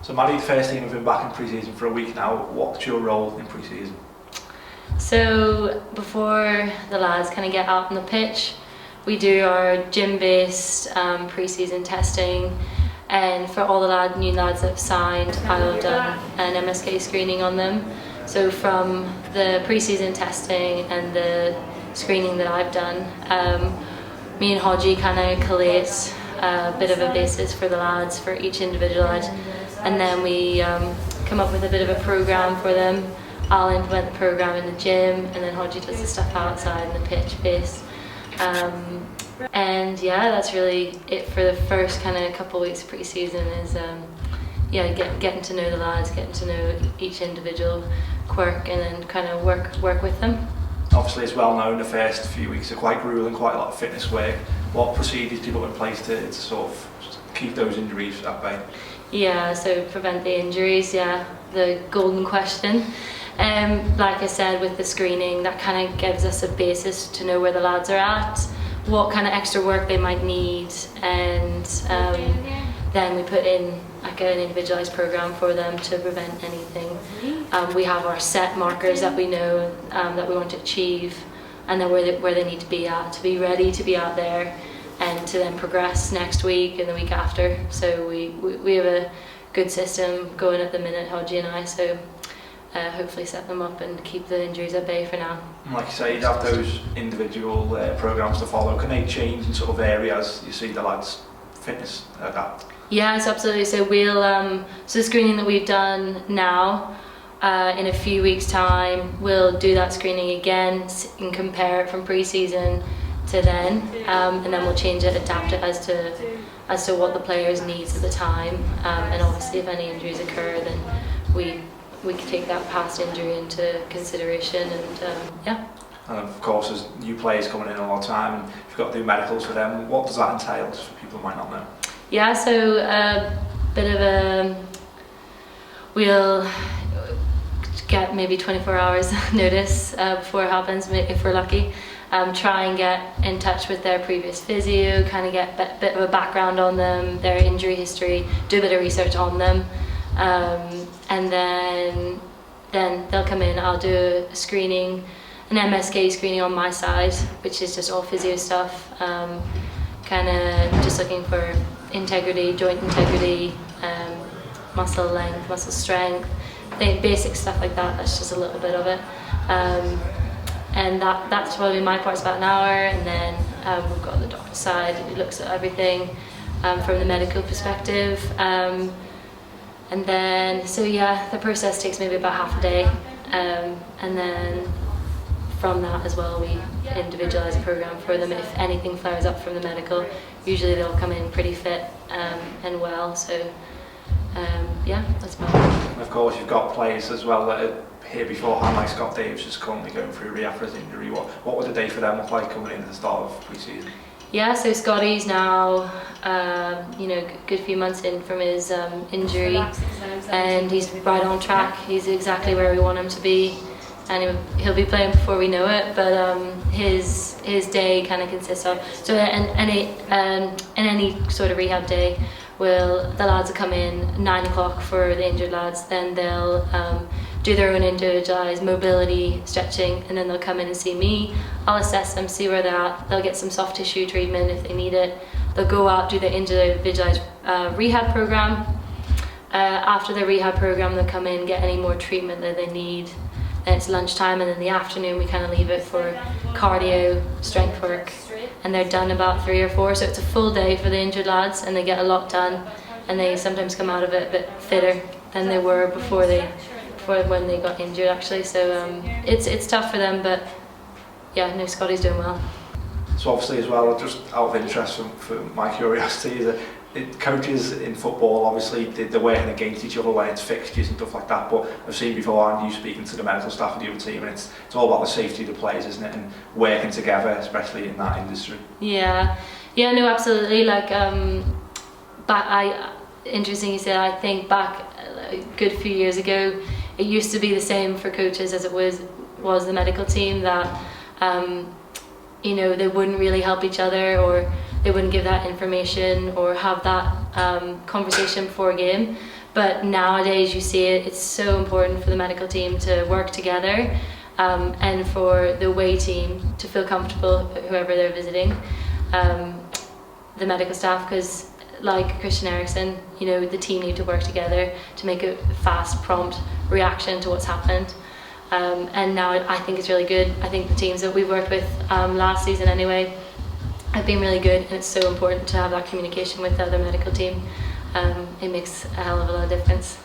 So Maddy, the first team have been back in pre-season for a week now. What's your role in pre-season? So before the lads kind of get out on the pitch, we do our gym-based pre-season testing, and for all the new lads that have signed, I'll have done an MSK screening on them. So from the pre-season testing and the screening that I've done, me and Hodgie kind of collate a bit of a basis for the lads, for each individual lad, and then we come up with a bit of a programme for them. I'll implement the programme in the gym, and then Hodgie does the stuff outside in the pitch base. And yeah, that's really it for the first kind of couple of weeks of pre-season is getting to know the lads, getting to know each individual quirk, and then kind of work with them. Obviously, it's well known the first few weeks are quite grueling, quite a lot of fitness work. What procedures do you put in place to sort of keep those injuries at bay? Yeah, so prevent the injuries, the golden question. Like I said, with the screening, that kind of gives us a basis to know where the lads are at, what kind of extra work they might need, and then we put in like an individualised programme for them to prevent anything. We have our set markers that we know that we want to achieve, and then where they need to be ready to be out there, and to then progress next week and the week after. So we have a good system going at the minute, Hodgie and I, so hopefully set them up and keep the injuries at bay for now. Like you say, you have those individual programmes to follow. Can they change in sort of areas you see the lads' fitness adapt? Yes, absolutely. So so the screening that we've done now, in a few weeks' time, we'll do that screening again and compare it from pre-season to then, and then we'll change it, adapt it as to what the players needs at the time, and obviously if any injuries occur, then we can take that past injury into consideration, and And of course, there's new players coming in all the time, and you've got to do medicals for them. What does that entail, just for people who might not know? Yeah, so a bit of we'll get maybe 24 hours notice before it happens, if we're lucky. Try and get in touch with their previous physio, kind of get a bit of a background on them, their injury history, do a bit of research on them, and then they'll come in. I'll do a screening, an MSK screening on my side, which is just all physio stuff, kind of just looking for integrity, joint integrity, muscle length, muscle strength, basic stuff like that. That's just a little bit of it. And that's probably my part's about an hour, and then we've got the doctor side who looks at everything from the medical perspective, and then the process takes maybe about half a day, and then from that as well we individualise a programme for them. If anything flares up from the medical, usually they'll come in pretty fit and well, so that's about it. And of course you've got players as well that are here beforehand, like Scott Davis is currently going through rehab for his injury. What would the day for them look like coming in at the start of pre-season? Yeah, so Scotty's now good few months in from his injury, and he's right on track. He's exactly where we want him to be, and he'll be playing before we know it. But his day kind of consists of, so in any sort of rehab day, the lads will come in 9 o'clock for the injured lads, then they'll do their own individualised mobility stretching, and then they'll come in and see me. I'll assess them, see where they're at. They'll get some soft tissue treatment if they need it. They'll go out, do their individualised rehab programme. After the rehab programme, they'll come in, get any more treatment that they need. Then it's lunchtime, and in the afternoon we kind of leave it for cardio, strength work, and they're done about 3 or 4. So it's a full day for the injured lads, and they get a lot done, and they sometimes come out of it a bit fitter than they were before when they got injured, actually. So it's tough for them, but Scotty's doing well. So obviously as well, just out of interest for my curiosity, is that coaches in football obviously they're working against each other when it's fixtures and stuff like that, but I've seen beforehand you speaking to the medical staff of the other team, and it's all about the safety of the players, isn't it, and working together, especially in that industry. No, absolutely. Like interesting you say. I think back a good few years ago, it used to be the same for coaches as it was the medical team, that they wouldn't really help each other, or they wouldn't give that information or have that conversation before a game. But nowadays you see it's so important for the medical team to work together, and for the away team to feel comfortable, whoever they're visiting, the medical staff, because like Christian Eriksen, the team need to work together to make a fast, prompt reaction to what's happened. And now I think it's really good. I think the teams that we've worked with last season anyway have been really good, and it's so important to have that communication with the other medical team. It makes a hell of a lot of difference.